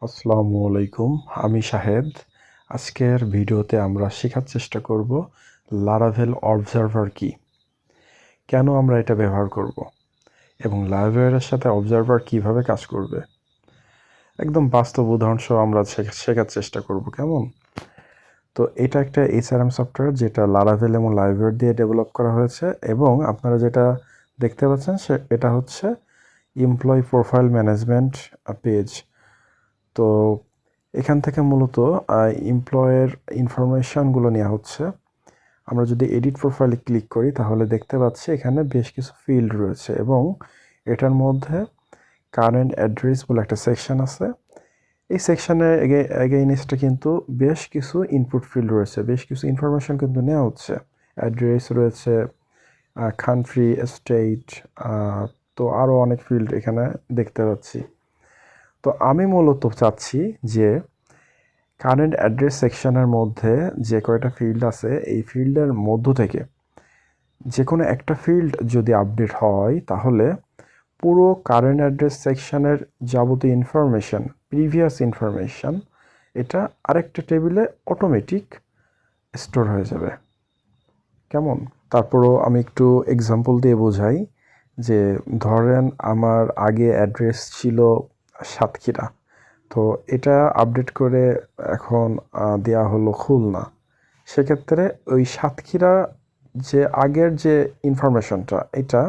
আসসালামু আলাইকুম, আমি শাহেদ। আজকের ভিডিওতে আমরা শেখার চেষ্টা করব লারাভেল অবজারভার কি, কেন আমরা এটা ব্যবহার করব এবং লারাভেলের সাথে অবজারভার কিভাবে কাজ করবে। একদম বাস্তব উদাহরণ সহ আমরা শেখার চেষ্টা করব, কেমন? তো এটা একটা HRM সফটওয়্যার যেটা লারাভেল এবং লাইভওয়্যার দিয়ে ডেভেলপ করা হয়েছে এবং আপনারা যেটা দেখতে পাচ্ছেন এটা হচ্ছে এমপ্লয়ি প্রোফাইল ম্যানেজমেন্ট পেজ। তো এখান থেকে মূলত এমপ্লয়ের ইনফরমেশনগুলো নেওয়া হচ্ছে। আমরা যদি এডিট প্রোফাইলে ক্লিক করি তাহলে দেখতে পাচ্ছি এখানে বেশ কিছু ফিল্ড রয়েছে এবং এটার মধ্যে কারেন্ট অ্যাড্রেস বলে একটা সেকশন আছে। এই সেকশনে এগেইনস্টে কিন্তু বেশ কিছু ইনপুট ফিল্ড রয়েছে, বেশ কিছু ইনফরমেশন কিন্তু নেওয়া হচ্ছে। অ্যাড্রেস রয়েছে, কান্ট্রি, স্টেট, তো আরও অনেক ফিল্ড এখানে দেখতে পাচ্ছি। তো আমি মূলত চাচ্ছি যে কারেন্ট অ্যাড্রেস সেকশনের মধ্যে যে কয়টা ফিল্ড আছে এই ফিল্ডের মধ্য থেকে যে কোনো একটা ফিল্ড যদি আপডেট হয় তাহলে পুরো কারেন্ট অ্যাড্রেস সেকশনের যাবতীয় ইনফরমেশন, প্রিভিয়াস ইনফরমেশন, এটা আরেকটা টেবিলে অটোমেটিক স্টোর হয়ে যাবে। কেমন? তারপরও আমি একটু এক্সাম্পল দিয়ে বোঝাই যে ধরেন আমার আগে অ্যাড্রেস ছিল সাতক্ষীরা, তো এটা আপডেট করে এখন দেয়া হলো খুলনা। সেক্ষেত্রে ওই সাতক্ষীরা যে আগের যে ইনফরমেশনটা এটা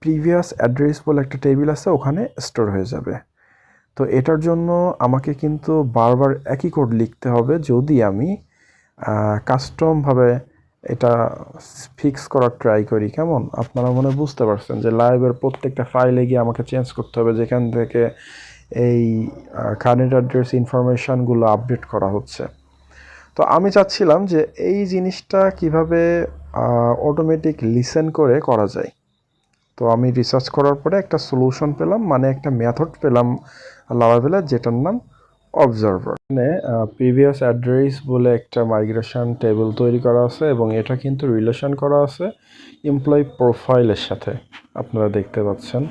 প্রিভিয়াস অ্যাড্রেস বলে একটা টেবিল আছে, ওখানে স্টোর হয়ে যাবে। তো এটার জন্য আমাকে কিন্তু বারবার একই কোড লিখতে হবে যদি আমি কাস্টমভাবে এটা ফিক্স করার ট্রাই করি। কেমন? আপনারা মনে বুঝতে পারছেন যে লাইভের প্রত্যেকটা ফাইলে গিয়ে আমাকে চেঞ্জ করতে হবে যেখান থেকে এই কারেন্ট অ্যাড্রেস ইনফরমেশানগুলো আপডেট করা হচ্ছে। তো আমি চাচ্ছিলাম যে এই জিনিসটা কিভাবে অটোমেটিক লিসেন করে করা যায়। তো আমি রিসার্চ করার পরে একটা সলিউশন পেলাম, মানে একটা মেথড পেলাম লারাভেলের, যেটার নাম অবজারভার। মানে প্রিভিয়াস অ্যাড্রেস বলে একটা মাইগ্রেশন টেবিল তৈরি করা আছে এবং এটা কিন্তু রিলেশন করা আছে এমপ্লয়ি প্রোফাইলের সাথে, আপনারা দেখতে পাচ্ছেন।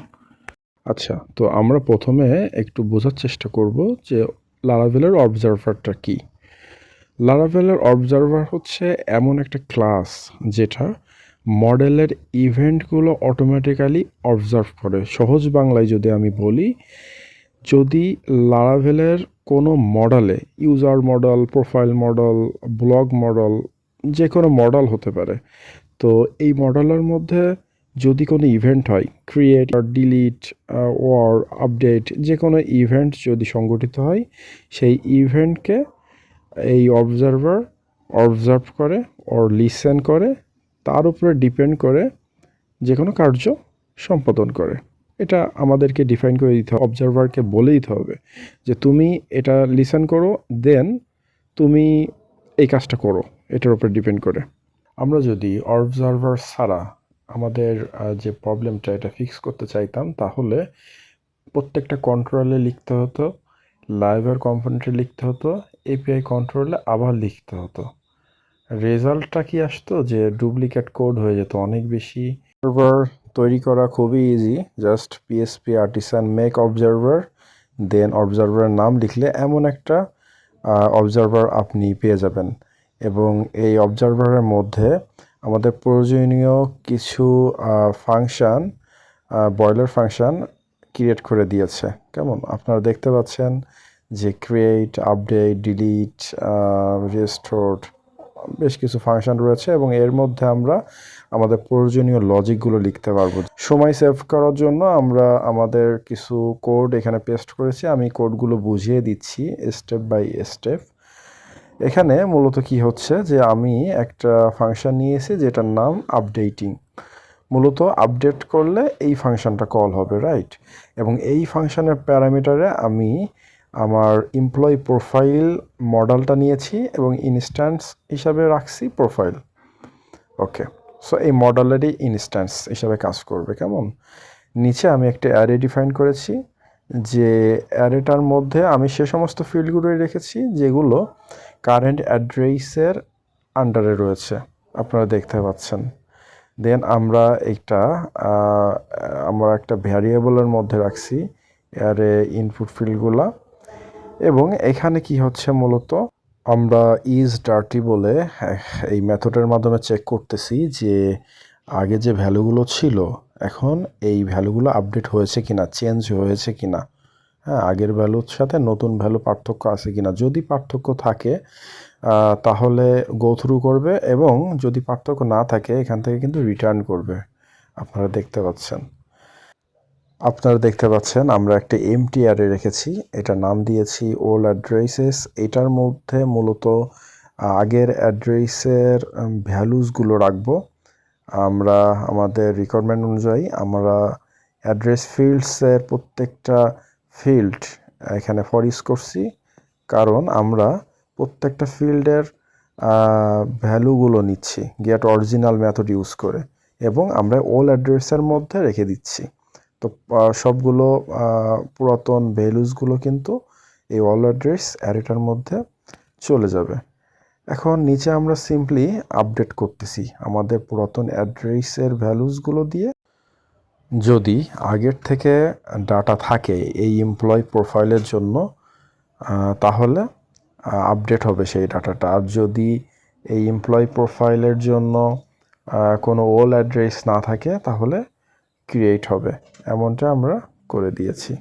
আচ্ছা, তো আমরা প্রথমে একটু বোঝার চেষ্টা করব যে লারাভেলের অবজারভারটা কি। লারাভেলের অবজারভার হচ্ছে এমন একটা ক্লাস যেটা মডেলের ইভেন্টগুলো অটোমেটিক্যালি অবজার্ভ করে। সহজ বাংলায় যদি আমি বলি, যদি লারাভেলের কোনো মডেলে, user model, profile model, blog model, যে কোনো মডেল হতে পারে, তো এই মডেলের মধ্যে যদি কোনো ইভেন্ট হয়, ক্রিয়েট আর ডিলিট ওর আপডেট, যে কোনো ইভেন্ট যদি সংগঠিত হয়, সেই ইভেন্টকে এই অবজারভার অবজার্ভ করে ওর লিসেন করে, তার উপরে ডিপেন্ড করে যে কোনো কার্য সম্পাদন করে। এটা আমাদেরকে ডিফাইন করে দিতে হবে, অবজারভারকে বলে দিতে হবে যে তুমি এটা লিসেন করো, দেন তুমি এই কাজটা করো, এটার উপরে ডিপেন্ড করে। আমরা যদি অবজারভার ছাড়া আমাদের যে প্রবলেমটা এটা ফিক্স করতে চাইতাম তাহলে প্রত্যেকটা কন্ট্রোলে লিখতে হতো, লাইভের কম্পোনেন্টে লিখতে হতো, এপিআই কন্ট্রোলে আবার লিখতে হতো। রেজাল্টটা কি আসতো যে ডুপ্লিকেট কোড হয়ে যেত অনেক বেশি। অবজারভার তৈরি করা খুবই easy, just PHP artisan make observer, then অবজারভারের নাম লিখলে এমন একটা অবজারভার আপনি পেয়ে যাবেন। এবং এই অবজারভারের মধ্যে আমাদের প্রয়োজনীয় কিছু ফাংশান, বয়লার ফাংশান ক্রিয়েট করে দিয়েছে। কেমন? আপনারা দেখতে পাচ্ছেন যে ক্রিয়েট, আপডেট, ডিলিট, রেস্টোর, বেশ কিছু ফাংশন রয়েছে এবং এর মধ্যে আমরা আমাদের প্রয়োজনীয় লজিকগুলো লিখতে পারবো। সময় সেভ করার জন্য আমরা আমাদের কিছু কোড এখানে পেস্ট করেছি, আমি কোডগুলো বুঝিয়ে দিচ্ছি স্টেপ বাই স্টেপ। এখানে মূলত কি হচ্ছে যে আমি একটা ফাংশন নিয়েছি যেটার নাম আপডেটিং। মূলত আপডেট করলে এই ফাংশনটা কল হবে, রাইট? এবং এই ফাংশনের প্যারামিটারে আমি আমার এমপ্লয়ি প্রোফাইল মডেলটা নিয়েছি এবং ইনস্ট্যান্স হিসাবে রাখছি প্রোফাইল। ওকে, সো এই মডেলেরই ইনস্ট্যান্স হিসাবে কাজ করবে। কেমন? নিচে আমি একটা অ্যারে ডিফাইন করেছি, যে অ্যারেটার মধ্যে আমি সে সমস্ত ফিল্ডগুলোই রেখেছি যেগুলো কারেন্ট অ্যাড্রেসের আন্ডারে রয়েছে, আপনারা দেখতে পাচ্ছেন। দেন আমরা একটা ভ্যারিয়েবলের মধ্যে রাখছি অ্যারে ইনপুট ফিল্ডগুলা। এবং এখানে কি হচ্ছে মূলত আমরা ইজ ডার্টি বলে এই মেথডের মাধ্যমে চেক করতেছি যে আগে যে ভ্যালুগুলো ছিল এখন এই ভ্যালুগুলো আপডেট হয়েছে কিনা, চেঞ্জ হয়েছে কিনা। হ্যাঁ, আগের ভ্যালুর সাথে নতুন ভ্যালু পার্থক্য আছে কিনা। যদি পার্থক্য থাকে তাহলে গো থ্রু করবে, এবং যদি পার্থক্য না থাকে এখান থেকে কিন্তু রিটার্ন করবে। আপনারা দেখতে পাচ্ছেন আমরা একটা এমটি অ্যারে রেখেছি, এটা নাম দিয়েছি ওল্ড অ্যাড্রেসেস। এটার মধ্যে মূলত আগের অ্যাড্রেসের ভ্যালুসগুলো রাখবো। আমরা আমাদের রিকোয়ারমেন্ট অনুযায়ী আমরা অ্যাড্রেস ফিল্ডসের প্রত্যেকটা ফিল্ড এখানে ফর ইউজ করছি, কারণ আমরা প্রত্যেকটা ফিল্ডের ভ্যালুগুলো নিচ্ছি গেট অরিজিনাল মেথড ইউজ করে, এবং আমরা ওল অ্যাড্রেসের মধ্যে রেখে দিচ্ছি। তো সবগুলো পুরাতন ভ্যালুসগুলো কিন্তু এই ওল অ্যাড্রেস অ্যারেটার মধ্যে চলে যাবে। এখন নিচে আমরা সিম্পলি আপডেট করতেছি আমাদের পুরাতন অ্যাড্রেসের ভ্যালুসগুলো দিয়ে। যদি আগের থেকে ডাটা থাকে এই এমপ্লয় প্রোফাইলের জন্য তাহলে আপডেট হবে সেই ডাটাটা। আর যদি এই এমপ্লয় প্রোফাইলের জন্য কোনো ওল অ্যাড্রেস না থাকে তাহলে ক্রিয়েট হবে। এমনটা আমরা করে দিয়েছি।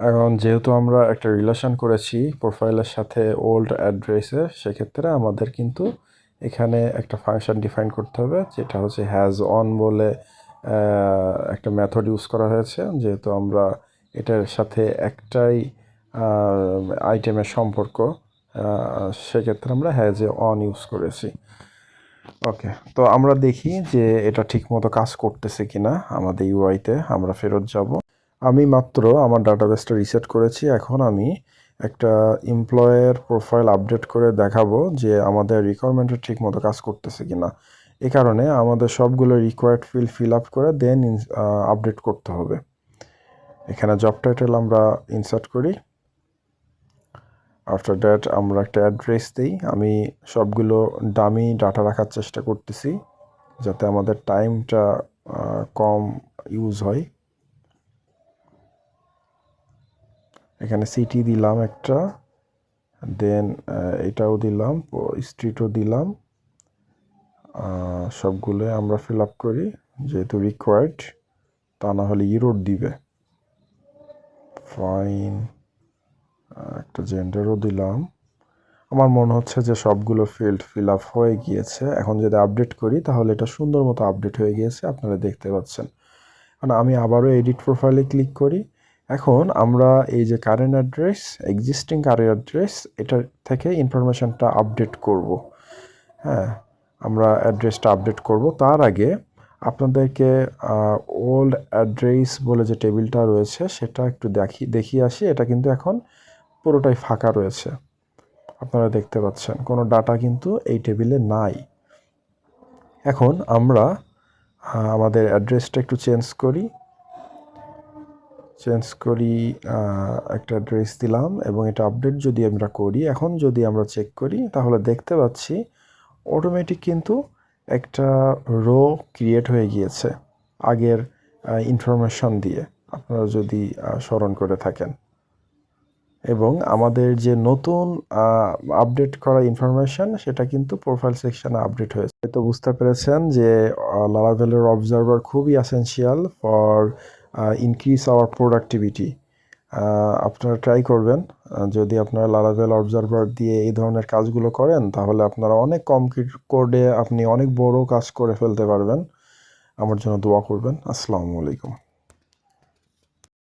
এখন যেহেতু আমরা একটা রিলেশন করেছি প্রোফাইলের সাথে ওল্ড অ্যাড্রেসে, সেক্ষেত্রে আমাদের কিন্তু এখানে একটা ফাংশন ডিফাইন করতে হবে, যেটা হচ্ছে হ্যাজ অন বলে একটা মেথড ইউজ করা হয়েছে। যেহেতু আমরা এটার সাথে একটাই আইটেমের সম্পর্ক, সেক্ষেত্রে আমরা হ্যাজ এ অন ইউজ করেছি। ওকে, তো আমরা দেখি যে এটা ঠিকমতো কাজ করতেছে কিনা। আমাদের ইউআইতে আমরা ফেরত যাব। আমি মাত্র আমার ডাটাবেসটা রিসেট করেছি। এখন আমি একটা এমপ্লয়ের প্রোফাইল আপডেট করে দেখাবো যে আমাদের রিকোয়ারমেন্টটা ঠিকমতো কাজ করতেছে কিনা। এই কারণে আমাদের সবগুলো রিকোয়ার্ড ফিল আপ করে দেন আপডেট করতে হবে। এখানে জব টাইটেল আমরা ইনসার্ট করি। আফটার দ্যাট আমরা একটা অ্যাড্রেস দিই। আমি সবগুলো ডামি ডাটা রাখার চেষ্টা করতেছি যাতে আমাদের টাইমটা কম ইউজ হয়। এখানে সিটি দিলাম একটা, দেন এটাও দিলাম, স্ট্রিটও দিলাম। সবগুলো আমরা ফিল আপ করি যেহেতু রিকোয়ার্ড, তা না হলে ইরোড দিবে। ফাইন, একটা জেন্ডারও দিলাম। আমার মনে হচ্ছে যে সবগুলো ফিল আপ হয়ে গিয়েছে। এখন যদি আপডেট করি তাহলে এটা সুন্দর মতো আপডেট হয়ে গিয়েছে, আপনারা দেখতে পাচ্ছেন। মানে আমি আবারও এডিট প্রোফাইলে ক্লিক করি। এখন আমরা এই যে current address, existing current address, এটার থেকে ইনফরমেশনটা আপডেট করব। হ্যাঁ, আমরা অ্যাড্রেসটা আপডেট করব। তার আগে আপনাদেরকে ওল্ড অ্যাড্রেস বলে যে টেবিলটা রয়েছে সেটা একটু দেখিয়ে আসি। এটা কিন্তু এখন পুরোটাই ফাঁকা রয়েছে, আপনারা দেখতে পাচ্ছেন কোনো ডাটা কিন্তু এই টেবিলে নাই। এখন আমরা আমাদের অ্যাড্রেসটা একটু চেঞ্জ করি। একটা অ্যাড্রেস দিলাম এবং এটা আপডেট যদি আমরা করি, এখন যদি আমরা চেক করি তাহলে দেখতে পাচ্ছি অটোমেটিক কিন্তু একটা রো ক্রিয়েট হয়ে গিয়েছে আগের ইনফরমেশন দিয়ে, আপনারা যদি স্মরণ করে থাকেন। এবং আমাদের যে নতুন আপডেট করা ইনফরমেশন সেটা কিন্তু প্রোফাইল সেকশনে আপডেট হয়েছে। তো বুঝতে পেরেছেন যে লারাভেলের অবজারভার খুবই essential for increase our productivity. আপনারা ট্রাই করবেন, যদি আপনারা লারাভেল অবজারভার দিয়ে এই ধরনের কাজগুলো করেন তাহলে আপনারা অনেক কম কোডে আপনি অনেক বড় কাজ করে ফেলতে পারবেন। আমার জন্য দোয়া করবেন। আসসালামু আলাইকুম।